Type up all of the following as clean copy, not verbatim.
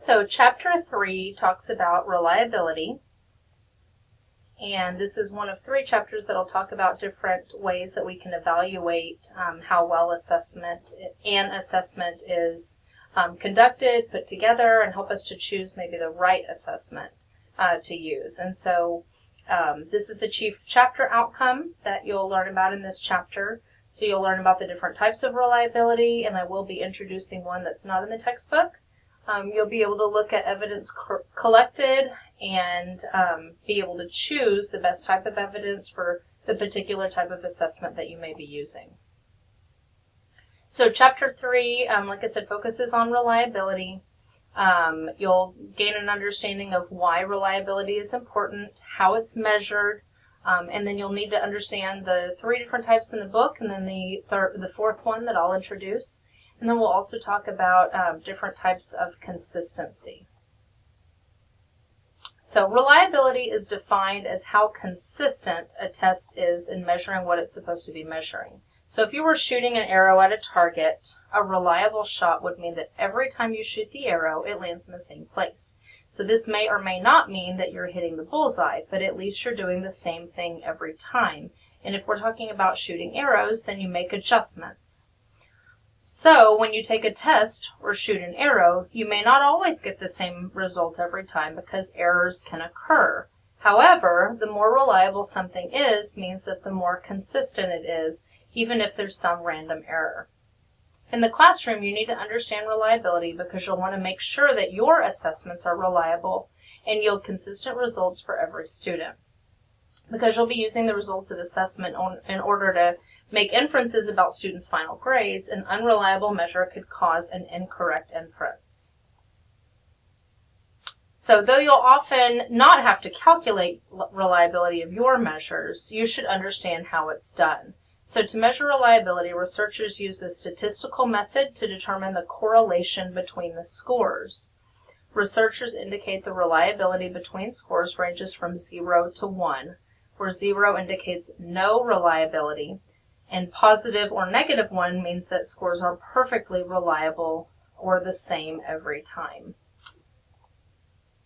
So Chapter 3 talks about reliability, and this is one of 3 chapters that will talk about different ways that we can evaluate how well assessment is conducted, put together, and help us to choose maybe the right assessment to use. And so this is the chief chapter outcome that you'll learn about in this chapter. So you'll learn about the different types of reliability, and I will be introducing one that's not in the textbook. You'll be able to look at evidence collected and be able to choose the best type of evidence for the particular type of assessment that you may be using. So Chapter 3, like I said, focuses on reliability. You'll gain an understanding of why reliability is important, how it's measured, and then you'll need to understand the 3 different types in the book, and then the 4th one that I'll introduce. And then we'll also talk about different types of consistency. So reliability is defined as how consistent a test is in measuring what it's supposed to be measuring. So if you were shooting an arrow at a target, a reliable shot would mean that every time you shoot the arrow, it lands in the same place. So this may or may not mean that you're hitting the bullseye, but at least you're doing the same thing every time. And if we're talking about shooting arrows, then you make adjustments. So when you take a test or shoot an arrow, you may not always get the same result every time because errors can occur. However, the more reliable something is means that the more consistent it is, even if there's some random error. In the classroom, you need to understand reliability because you'll want to make sure that your assessments are reliable and yield consistent results for every student. Because you'll be using the results of assessment in order to make inferences about students' final grades, an unreliable measure could cause an incorrect inference. So though you'll often not have to calculate reliability of your measures, you should understand how it's done. So to measure reliability, researchers use a statistical method to determine the correlation between the scores. Researchers indicate the reliability between scores ranges from 0 to 1, where 0 indicates no reliability, and positive or negative 1 means that scores are perfectly reliable or the same every time.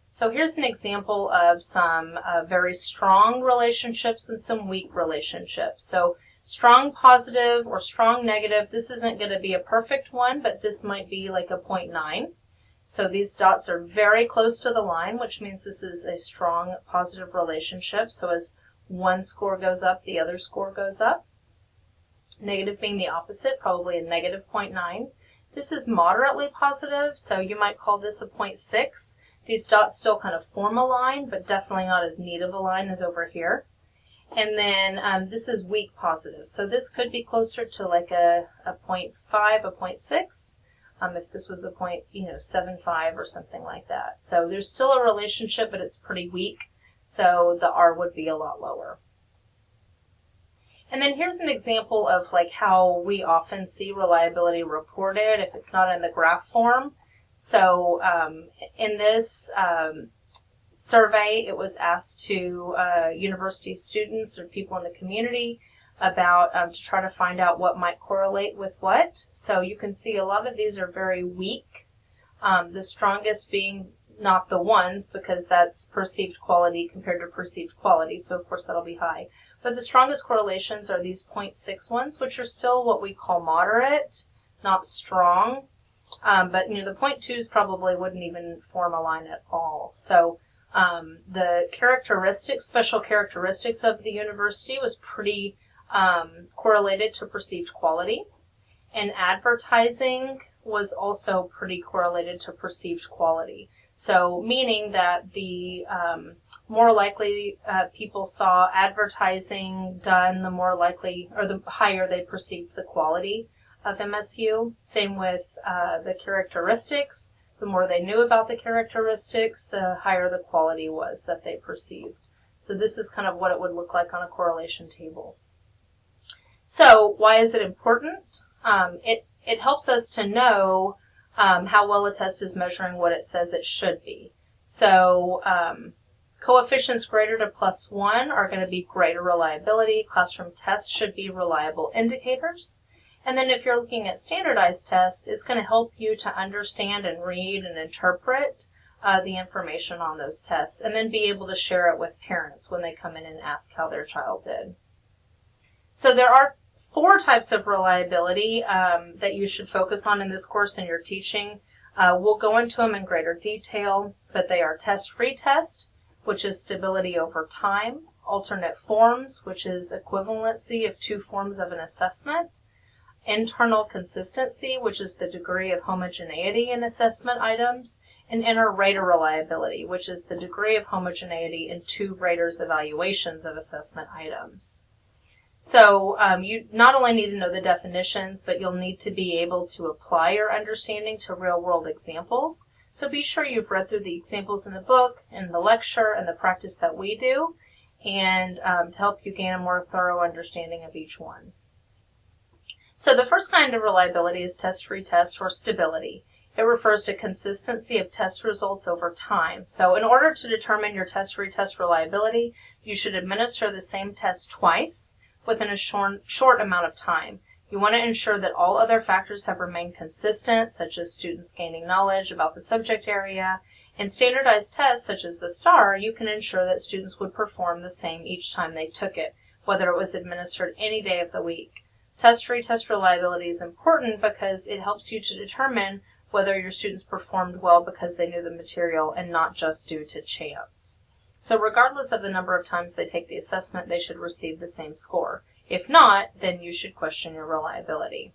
So here's an example of some very strong relationships and some weak relationships. So strong positive or strong negative, this isn't going to be a perfect one, but this might be like a 0.9. So these dots are very close to the line, which means this is a strong positive relationship. So as one score goes up, the other score goes up. Negative being the opposite, probably a negative 0.9. This is moderately positive, so you might call this a 0.6. These dots still kind of form a line, but definitely not as neat of a line as over here. And then this is weak positive. So this could be closer to like a 0.5, a 0.6, if this was a 0.75 or something like that. So there's still a relationship, but it's pretty weak. So the R would be a lot lower. And then here's an example of like how we often see reliability reported if it's not in the graph form. So in this survey, it was asked to university students or people in the community about to try to find out what might correlate with what. So you can see a lot of these are very weak, the strongest being not the ones because that's perceived quality compared to perceived quality, so of course that'll be high. But the strongest correlations are these 0.6 ones, which are still what we call moderate, not strong. But the 0.2s probably wouldn't even form a line at all. So the special characteristics of the university was pretty correlated to perceived quality. And advertising was also pretty correlated to perceived quality. So meaning that the more likely people saw advertising done, the more likely or the higher they perceived the quality of MSU. Same with the characteristics. The more they knew about the characteristics, the higher the quality was that they perceived. So this is kind of what it would look like on a correlation table. So why is it important? It helps us to know how well a test is measuring what it says it should be. So coefficients greater to +1 are going to be greater reliability. Classroom tests should be reliable indicators. And then if you're looking at standardized tests, it's going to help you to understand and read and interpret the information on those tests, and then be able to share it with parents when they come in and ask how their child did. So there are 4 types of reliability that you should focus on in this course in your teaching. We'll go into them in greater detail, but they are test-retest, which is stability over time, alternate forms, which is equivalency of 2 forms of an assessment, internal consistency, which is the degree of homogeneity in assessment items, and inter-rater reliability, which is the degree of homogeneity in 2 raters' evaluations of assessment items. So you not only need to know the definitions, but you'll need to be able to apply your understanding to real-world examples. So be sure you've read through the examples in the book, in the lecture, and the practice that we do, and to help you gain a more thorough understanding of each one. So the first kind of reliability is test-retest, or stability. It refers to consistency of test results over time. So in order to determine your test-retest reliability, you should administer the same test twice within a short amount of time. You want to ensure that all other factors have remained consistent, such as students gaining knowledge about the subject area. In standardized tests, such as the STAR, you can ensure that students would perform the same each time they took it, whether it was administered any day of the week. Test-retest reliability is important because it helps you to determine whether your students performed well because they knew the material and not just due to chance. So regardless of the number of times they take the assessment, they should receive the same score. If not, then you should question your reliability.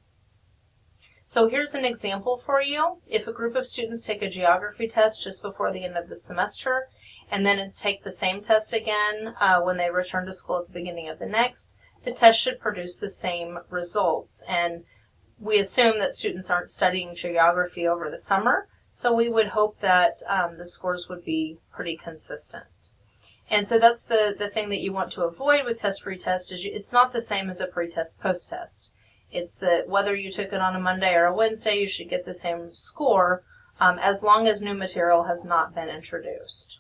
So here's an example for you. If a group of students take a geography test just before the end of the semester, and then take the same test again when they return to school at the beginning of the next, the test should produce the same results. And we assume that students aren't studying geography over the summer, so we would hope that the scores would be pretty consistent. And so that's the thing that you want to avoid with test-retest is it's not the same as a pre-test, post-test. It's that whether you took it on a Monday or a Wednesday, you should get the same score as long as new material has not been introduced.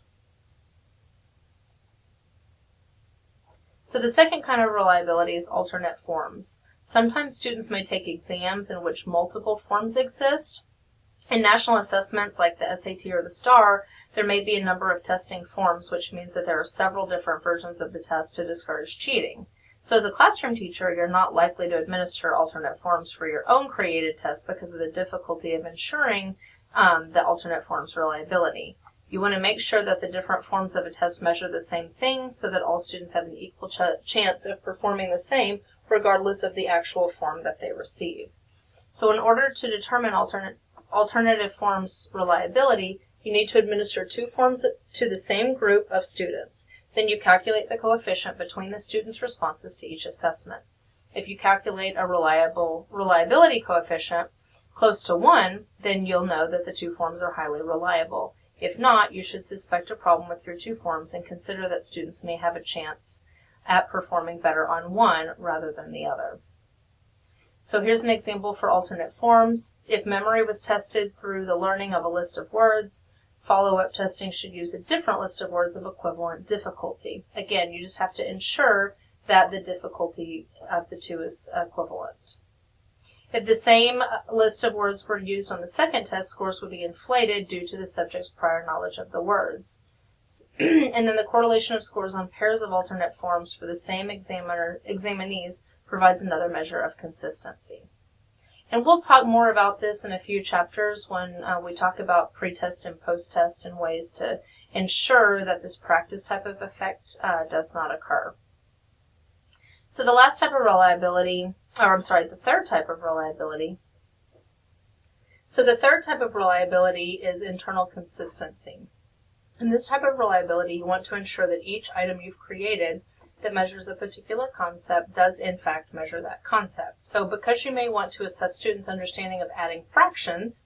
So the second kind of reliability is alternate forms. Sometimes students may take exams in which multiple forms exist. In national assessments like the SAT or the STAR, there may be a number of testing forms, which means that there are several different versions of the test to discourage cheating. So as a classroom teacher, you're not likely to administer alternate forms for your own created test because of the difficulty of ensuring the alternate form's reliability. You want to make sure that the different forms of a test measure the same thing so that all students have an equal chance of performing the same regardless of the actual form that they receive. So in order to determine alternative forms reliability, you need to administer 2 forms to the same group of students. Then you calculate the coefficient between the students' responses to each assessment. If you calculate a reliability coefficient close to 1, then you'll know that the 2 forms are highly reliable. If not, you should suspect a problem with your 2 forms and consider that students may have a chance at performing better on one rather than the other. So here's an example for alternate forms. If memory was tested through the learning of a list of words, follow-up testing should use a different list of words of equivalent difficulty. Again, you just have to ensure that the difficulty of the 2 is equivalent. If the same list of words were used on the second test, scores would be inflated due to the subject's prior knowledge of the words. And then the correlation of scores on pairs of alternate forms for the same examinees provides another measure of consistency. And we'll talk more about this in a few chapters when we talk about pre-test and post-test and ways to ensure that this practice type of effect does not occur. So the last type of reliability, the third type of reliability. So the third type of reliability is internal consistency. In this type of reliability, you want to ensure that each item you've created that measures a particular concept does in fact measure that concept. So because you may want to assess students' understanding of adding fractions,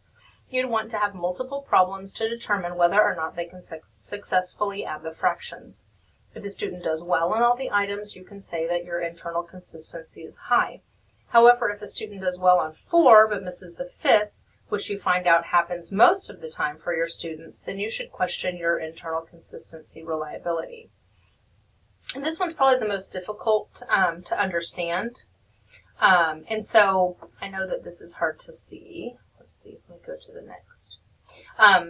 you'd want to have multiple problems to determine whether or not they can successfully add the fractions. If the student does well on all the items, you can say that your internal consistency is high. However, if a student does well on 4 but misses the 5th, which you find out happens most of the time for your students, then you should question your internal consistency reliability. And this one's probably the most difficult to understand. And so I know that this is hard to see. Let's see if we go to the next.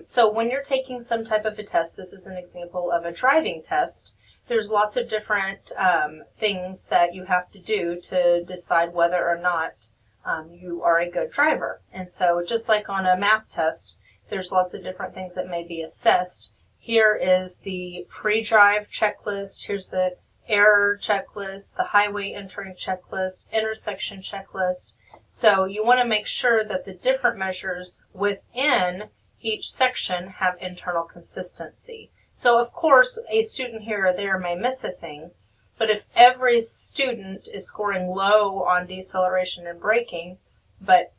So when you're taking some type of a test, this is an example of a driving test. There's lots of different things that you have to do to decide whether or not you are a good driver. And so just like on a math test, there's lots of different things that may be assessed. Here is the pre-drive checklist. Here's the error checklist, the highway entering checklist, intersection checklist. So you want to make sure that the different measures within each section have internal consistency. So of course, a student here or there may miss a thing, but if every student is scoring low on deceleration and braking, but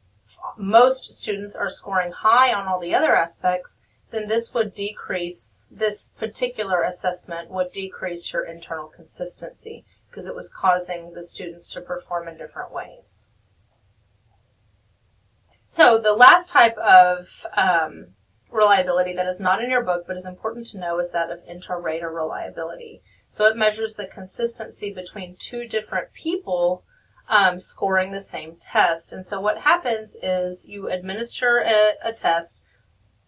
most students are scoring high on all the other aspects, then this particular assessment would decrease your internal consistency because it was causing the students to perform in different ways. So the last type of reliability that is not in your book but is important to know is that of inter-rater reliability. So it measures the consistency between two different people scoring the same test. And so what happens is you administer a test,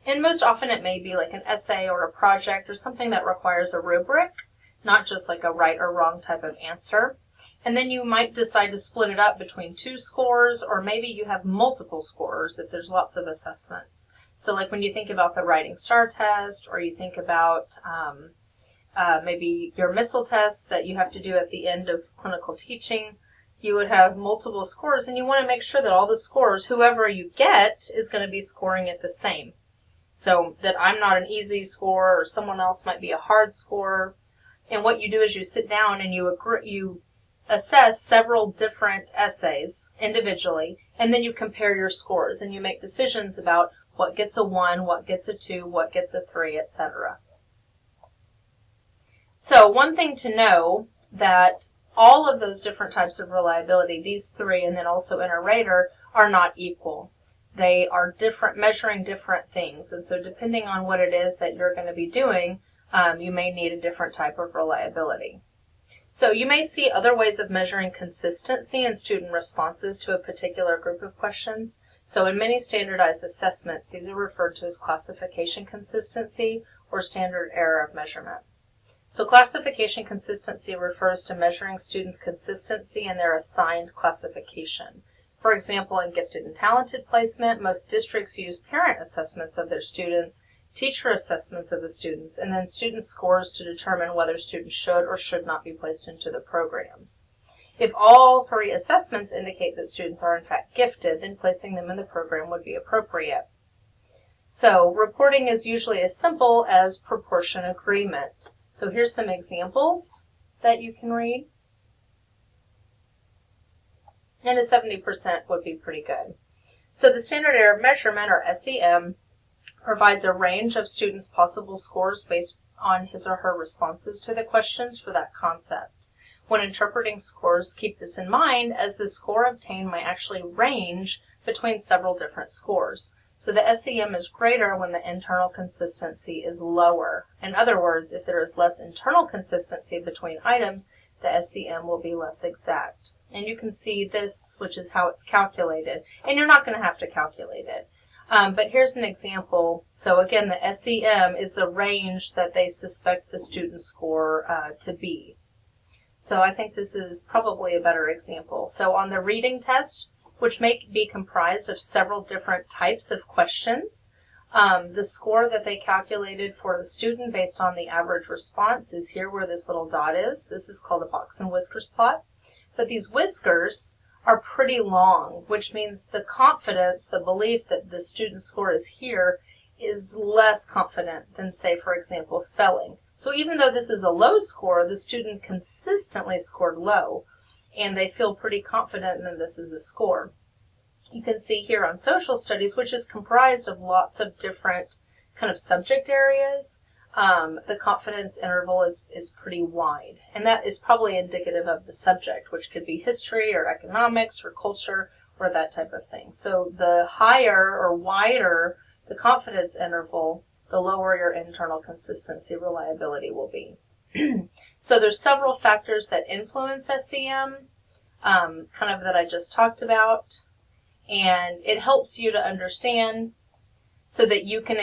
and most often it may be like an essay or a project or something that requires a rubric, not just like a right or wrong type of answer. And then you might decide to split it up between two scores, or maybe you have multiple scores if there's lots of assessments. So like when you think about the Writing Star test, or you think about maybe your missile test that you have to do at the end of clinical teaching, you would have multiple scores, and you want to make sure that all the scores, whoever you get, is going to be scoring it the same. So that I'm not an easy score, or someone else might be a hard score. And what you do is you sit down and you assess several different essays individually, and then you compare your scores, and you make decisions about what gets a 1, what gets a 2, what gets a 3, etc. So one thing to know, that all of those different types of reliability, these three and then also inter-rater, are not equal. They are different, measuring different things. And so depending on what it is that you're going to be doing, you may need a different type of reliability. So you may see other ways of measuring consistency in student responses to a particular group of questions. So in many standardized assessments, these are referred to as classification consistency or standard error of measurement. So classification consistency refers to measuring students' consistency in their assigned classification. For example, in gifted and talented placement, most districts use parent assessments of their students, teacher assessments of the students, and then student scores to determine whether students should or should not be placed into the programs. If all three assessments indicate that students are in fact gifted, then placing them in the program would be appropriate. So reporting is usually as simple as proportion agreement. So here's some examples that you can read. And a 70% would be pretty good. So the standard error of measurement, or SEM, provides a range of students' possible scores based on his or her responses to the questions for that concept. When interpreting scores, keep this in mind, as the score obtained might actually range between several different scores. So the SEM is greater when the internal consistency is lower. In other words, if there is less internal consistency between items, the SEM will be less exact. And you can see this, which is how it's calculated. And you're not going to have to calculate it. But here's an example. So again, the SEM is the range that they suspect the student score to be. So I think this is probably a better example. So on the reading test, which may be comprised of several different types of questions, the score that they calculated for the student based on the average response is here where this little dot is. This is called a box and whiskers plot. But these whiskers are pretty long, which means the confidence, the belief that the student score is here, is less confident than, say, for example, spelling. So even though this is a low score, the student consistently scored low, and they feel pretty confident that this is a score. You can see here on social studies, which is comprised of lots of different kind of subject areas, the confidence interval is pretty wide. And that is probably indicative of the subject, which could be history or economics or culture or that type of thing. So the higher or wider the confidence interval, the lower your internal consistency reliability will be. So there's several factors that influence SEM. kind of that I just talked about. And it helps you to understand so that you can